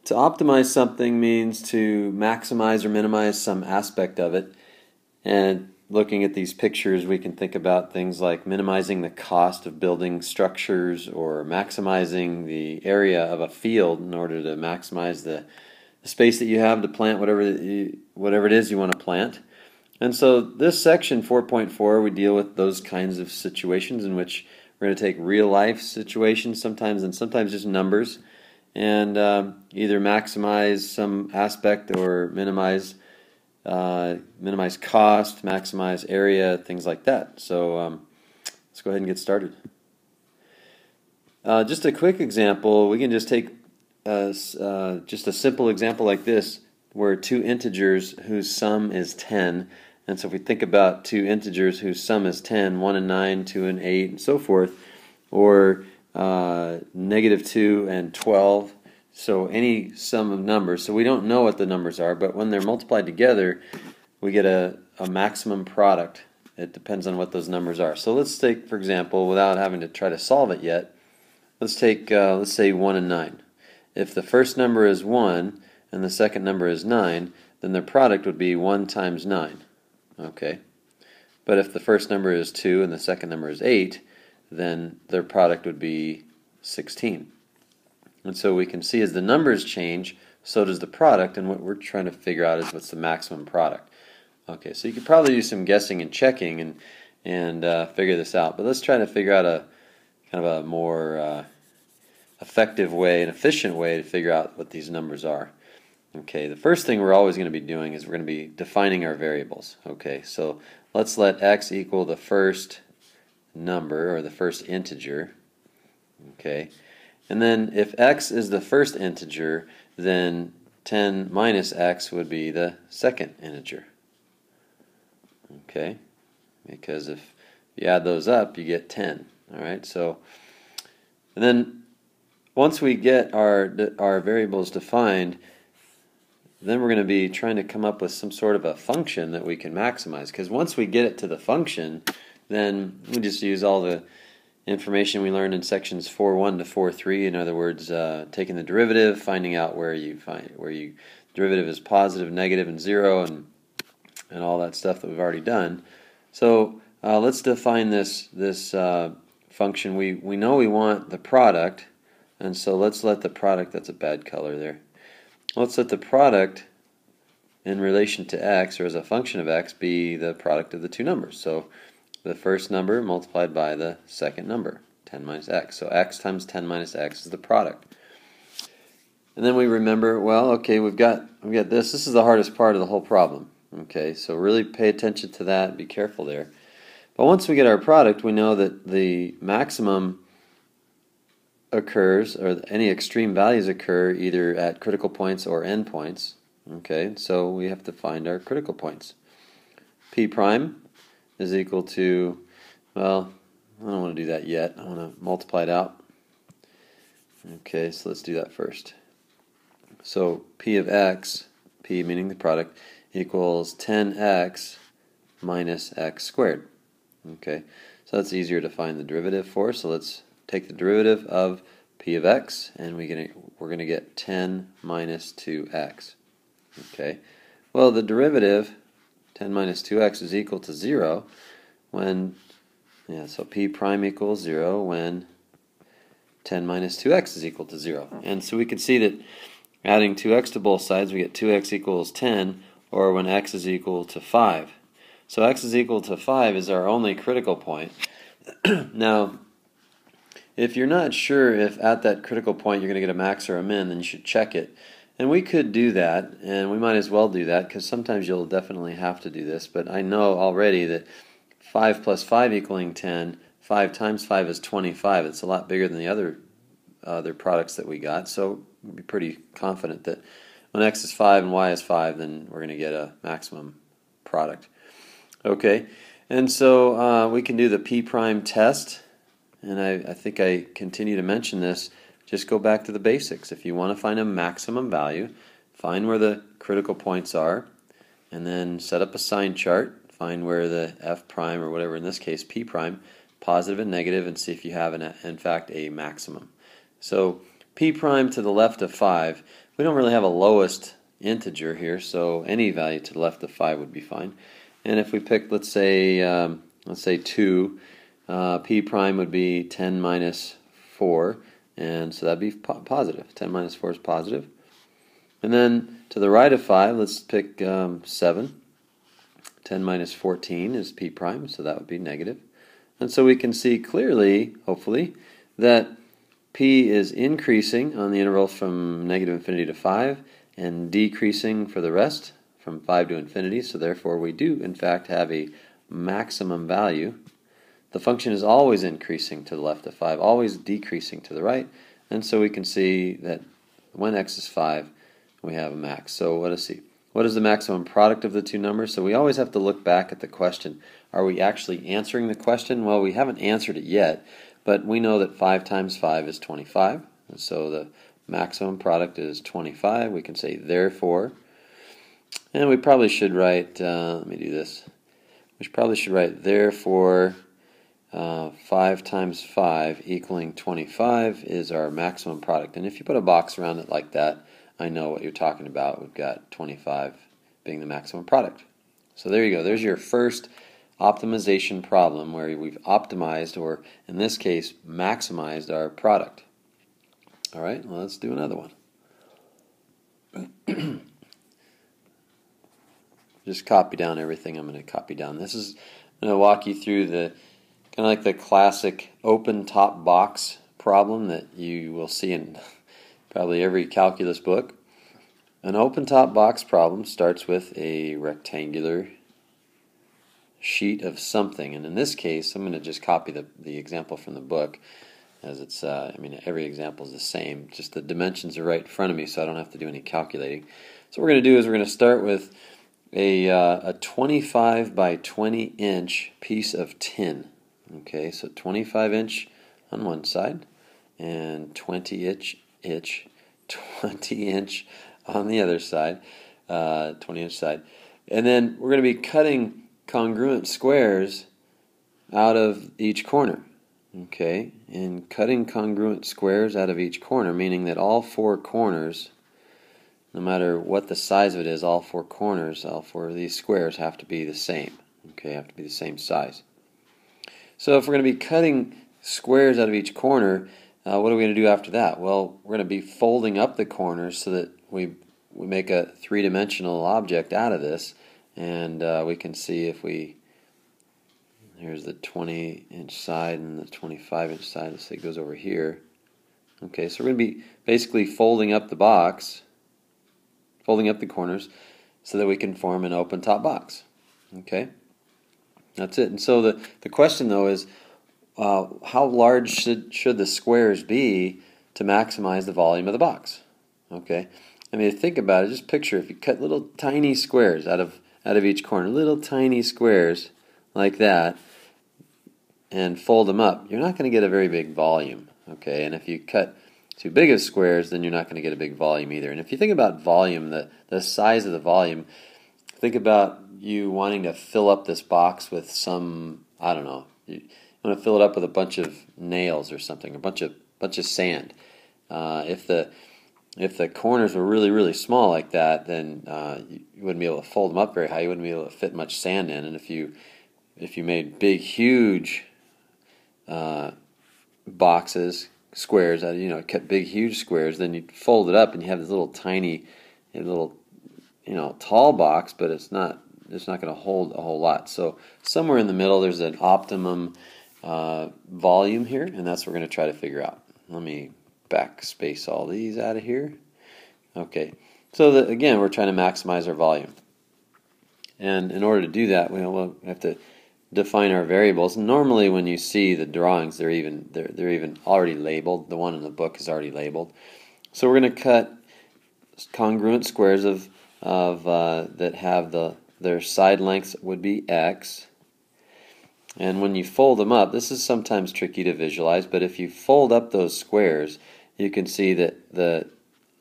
To optimize something means to maximize or minimize some aspect of it. And looking at these pictures, we can think about things like minimizing the cost of building structures or maximizing the area of a field in order to maximize the space that you have to plant whatever it is you want to plant. And so this section 4.4, we deal with those kinds of situations in which we're going to take real life situations sometimes and sometimes just numbers and either maximize some aspect or minimize cost, maximize area, things like that. So let's go ahead and get started. Just a quick example, we can just take just a simple example like this where two integers whose sum is 10. And so if we think about two integers whose sum is 10, 1 and 9, 2 and 8, and so forth, or -2 and 12, so any sum of numbers. So we don't know what the numbers are, but when they're multiplied together, we get a maximum product. It depends on what those numbers are. So let's take, for example, without having to try to solve it yet, let's take, let's say 1 and 9. If the first number is 1 and the second number is 9, then their product would be 1 times 9. Okay. But if the first number is 2 and the second number is 8, then their product would be 16. And so we can see as the numbers change, so does the product, and what we're trying to figure out is what's the maximum product. Okay, so you could probably do some guessing and checking and figure this out, but let's try to figure out a kind of a more effective way, an efficient way to figure out what these numbers are. Okay, the first thing we're always going to be doing is we're going to be defining our variables. Okay, so let's let x equal the first number or the first integer. Okay, and then if x is the first integer, then 10 minus x would be the second integer. Okay, because if you add those up, you get 10. Alright, so and then once we get our variables defined, then we're going to be trying to come up with some sort of a function that we can maximize. Because once we get it to the function, then we just use all the information we learned in sections 4.1 to 4.3. In other words, taking the derivative, finding out where derivative is positive, negative, and 0, and all that stuff that we've already done. So let's define this function. We know we want the product, and so let's let the product, that's a bad color there. Let's let the product in relation to x, or as a function of x, be the product of the two numbers. So the first number multiplied by the second number, 10 minus x. So x times 10 minus x is the product. And then we remember, well, okay, we've got this. This is the hardest part of the whole problem. Okay, so really pay attention to that. Be careful there. But once we get our product, we know that the maximum occurs, or any extreme values occur either at critical points or endpoints. Okay, so we have to find our critical points. P prime is equal to, well, I don't want to do that yet. I want to multiply it out. Okay, so let's do that first. So P of x, P meaning the product, equals 10x minus x squared. Okay, so that's easier to find the derivative for, so let's take the derivative of p of x, and we're going to get 10 minus 2x. Okay, well, the derivative, 10 minus 2x, is equal to 0 when, so p prime equals 0 when 10 minus 2x is equal to 0. And so we can see that adding 2x to both sides, we get 2x equals 10, or when x is equal to 5. So x is equal to 5 is our only critical point. Now, if you're not sure if at that critical point you're going to get a max or a min, then you should check it. And we could do that, and we might as well do that, because sometimes you'll definitely have to do this. But I know already that 5 plus 5 equaling 10, 5 times 5 is 25. It's a lot bigger than the other products that we got, so we'll be pretty confident that when x is 5 and y is 5, then we're going to get a maximum product. Okay, and so we can do the p prime test. And I think I continue to mention this. Just go back to the basics. If you want to find a maximum value, find where the critical points are, and then set up a sign chart. Find where the f prime, or whatever, in this case p prime, positive and negative, and see if you have, in fact, a maximum. So p prime to the left of 5, we don't really have a lowest integer here, so any value to the left of 5 would be fine. And if we pick, let's say 2, p prime would be 10 minus 4, and so that'd be positive. 10 minus 4 is positive. And then to the right of 5, let's pick 7. 10 minus 14 is p prime, so that would be negative. And so we can see clearly, hopefully, that p is increasing on the interval from negative infinity to 5 and decreasing for the rest from 5 to infinity, so therefore we do in fact have a maximum value. The function is always increasing to the left of 5, always decreasing to the right, and so we can see that when x is 5, we have a max. So let us see. What is the maximum product of the two numbers? So we always have to look back at the question. Are we actually answering the question? Well, we haven't answered it yet, but we know that 5 times 5 is 25, and so the maximum product is 25. We can say therefore, and we probably should write, let me do this, we probably should write therefore 5 times 5 equaling 25 is our maximum product. And if you put a box around it like that, I know what you're talking about. We've got 25 being the maximum product. So there you go. There's your first optimization problem where we've optimized, or in this case, maximized our product. All right, well, let's do another one. Just copy down everything I'm going to copy down. This is I'm going to walk you through the kind of like the classic open top box problem that you will see in probably every calculus book. An open top box problem starts with a rectangular sheet of something, and in this case I'm going to just copy the example from the book, as it's I mean every example is the same, just the dimensions are right in front of me so I don't have to do any calculating. So what we're going to do is we're going to start with a 25 by 20 inch piece of tin. Okay, so 25 inch on one side and 20 inch on the other side, 20 inch side. And then we're going to be cutting congruent squares out of each corner. Okay, and cutting congruent squares out of each corner, meaning that all four corners, no matter what the size of it is, all four corners, all four of these squares have to be the same. Okay, have to be the same size. So if we're going to be cutting squares out of each corner, what are we going to do after that? Well, we're going to be folding up the corners so that we make a three-dimensional object out of this, and we can see if we, here's the 20-inch side and the 25-inch side, let's say it goes over here. Okay, so we're going to be basically folding up the box, folding up the corners, so that we can form an open top box. Okay, that's it. And so the question though is, how large should the squares be to maximize the volume of the box? Okay, I mean, think about it. Just picture if you cut little tiny squares out of each corner, little tiny squares like that, and fold them up, you're not going to get a very big volume. Okay, and if you cut too big of squares, then you're not going to get a big volume either. And if you think about volume, the size of the volume, think about you wanting to fill up this box with some, I don't know, you want to fill it up with a bunch of nails or something, a bunch of sand. If the corners were really, really small like that, then you wouldn't be able to fold them up very high. You wouldn't be able to fit much sand in. And if you made big, huge boxes, squares, cut big, huge squares, then you fold it up and you have this little tiny, tall box, but it's not going to hold a whole lot. So somewhere in the middle, there's an optimum volume here, and that's what we're going to try to figure out. Let me backspace all these out of here. Okay, so again, we're trying to maximize our volume, and in order to do that, we'll have to define our variables. Normally, when you see the drawings, they're even already labeled. The one in the book is already labeled. So we're going to cut congruent squares of that have their side lengths would be x. And when you fold them up, this is sometimes tricky to visualize, but if you fold up those squares, you can see that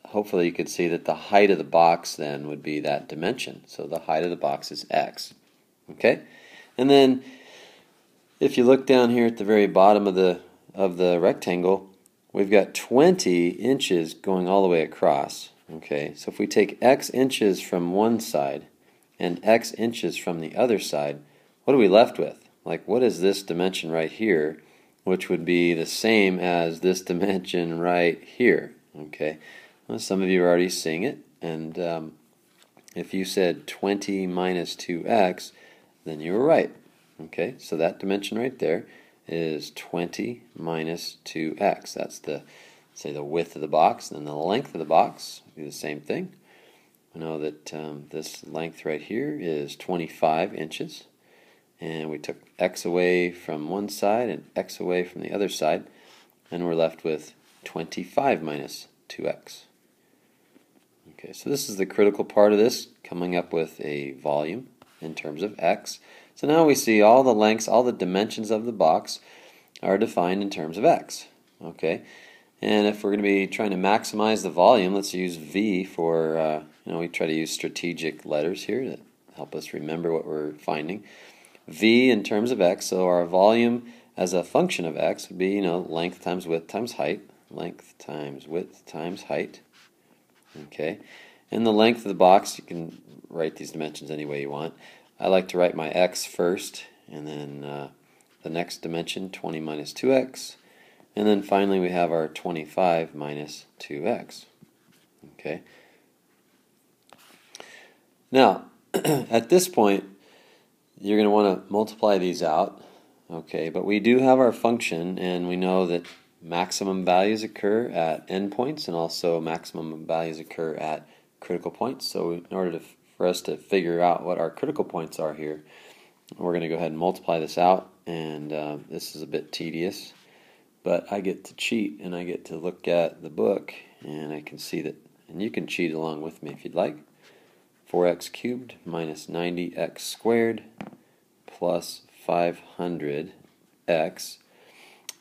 hopefully you can see that the height of the box then would be that dimension. So the height of the box is x. Okay? And then if you look down here at the very bottom of the rectangle, we've got 20 inches going all the way across. Okay, so if we take x inches from one side and x inches from the other side, what are we left with? Like, what is this dimension right here, which would be the same as this dimension right here? Okay, well, some of you are already seeing it, and if you said 20 minus 2x, then you were right. Okay, so that dimension right there is 20 minus 2x. That's the, say, the width of the box, and then the length of the box do the same thing. I know that this length right here is 25 inches, and we took x away from one side and x away from the other side, and we're left with 25 minus 2x. Okay, so this is the critical part of this, coming up with a volume in terms of x. So now we see all the lengths, all the dimensions of the box are defined in terms of x. Okay, and if we're going to be trying to maximize the volume, let's use V for, we try to use strategic letters here to help us remember what we're finding. V in terms of x, so our volume as a function of x would be, length times width times height. Length times width times height. Okay, and the length of the box, you can write these dimensions any way you want. I like to write my x first, and then the next dimension, 20 minus 2x, and then finally we have our 25 minus 2x. Okay. Now, at this point, you're going to want to multiply these out. Okay, but we do have our function, and we know that maximum values occur at endpoints, and also maximum values occur at critical points. So in order for us to figure out what our critical points are here, we're going to go ahead and multiply this out, and this is a bit tedious, but I get to cheat, and I get to look at the book, and I can see that, and you can cheat along with me if you'd like. 4x cubed minus 90x squared plus 500x.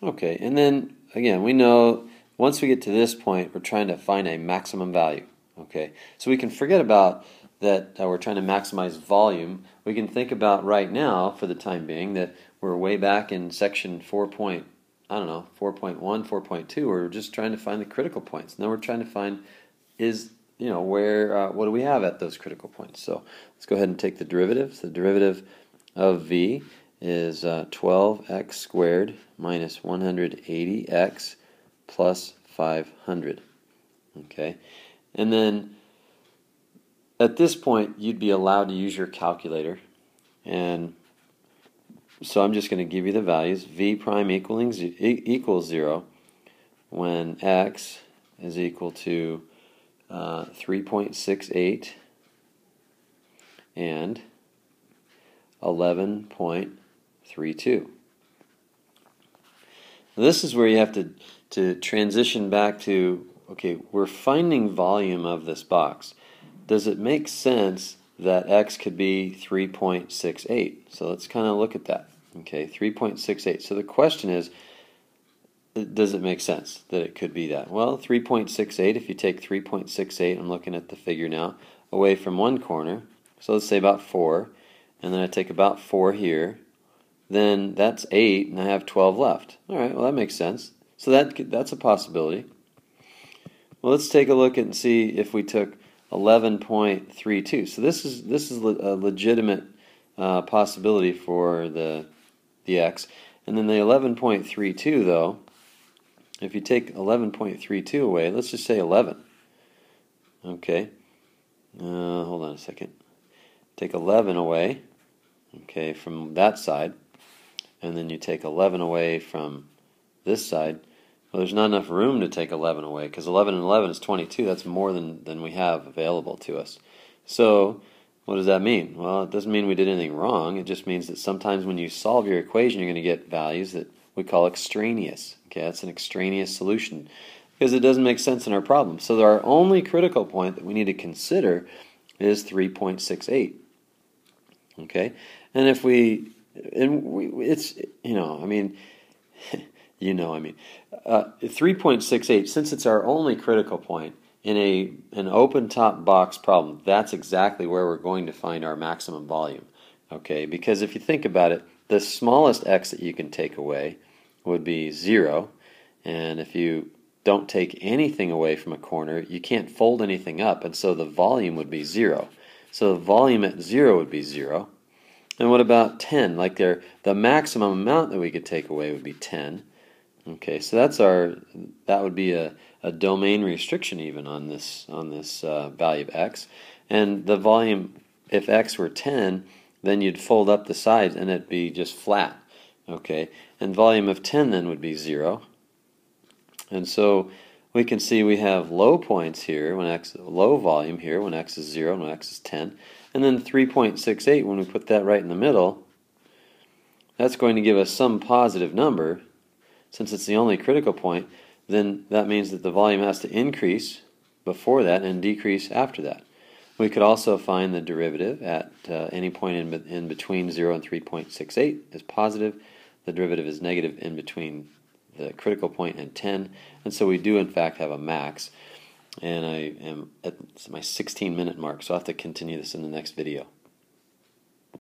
Okay, and then again, we know once we get to this point, we're trying to find a maximum value. Okay, so we can forget about that we're trying to maximize volume. We can think about right now, for the time being, that we're way back in section 4.1, 4.2, we're just trying to find the critical points. Now we're trying to find what do we have at those critical points. So let's go ahead and take the derivatives. The derivative of v is 12x squared minus 180x plus 500. Okay, and then at this point you'd be allowed to use your calculator, and so I'm just going to give you the values. V prime equals 0 when x is equal to 3.68 and 11.32. This is where you have to transition back to, okay, we're finding volume of this box. Does it make sense that x could be 3.68? So let's kind of look at that. Okay, 3.68. So the question is, does it make sense that it could be that? Well, 3.68, if you take 3.68, I'm looking at the figure now, away from one corner, so let's say about 4, and then I take about 4 here, then that's 8, and I have 12 left. All right, well, that makes sense. So that's a possibility. Well, let's take a look and see if we took 11.32. So this is a legitimate possibility for the x. And then the 11.32, though, if you take 11.32 away, let's just say 11. Okay, hold on a second. Take 11 away, okay, from that side, and then you take 11 away from this side. Well, there's not enough room to take 11 away, because 11 and 11 is 22. That's more than we have available to us. So what does that mean? Well, it doesn't mean we did anything wrong. It just means that sometimes when you solve your equation, you're going to get values that we call extraneous. Okay, that's an extraneous solution, because it doesn't make sense in our problem. So our only critical point that we need to consider is 3.68. Okay, and if it's 3.68, since it's our only critical point in an open top box problem, that's exactly where we're going to find our maximum volume. Okay, because if you think about it, the smallest x that you can take away would be 0, and if you don't take anything away from a corner, you can't fold anything up, and so the volume would be 0. So the volume at 0 would be 0. And what about 10? Like the maximum amount that we could take away would be 10. Okay, so that would be a domain restriction even on this value of x. And the volume, if x were 10, then you'd fold up the sides and it'd be just flat. Okay, and volume of 10 then would be 0. And so we can see we have low points here when low volume here when x is 0 and when x is 10. And then 3.68, when we put that right in the middle, that's going to give us some positive number. Since it's the only critical point, then that means that the volume has to increase before that and decrease after that. We could also find the derivative at any point in between 0 and 3.68 is positive. The derivative is negative in between the critical point and 10. And so we do in fact have a max. And I am at my 16-minute mark, so I'll have to continue this in the next video.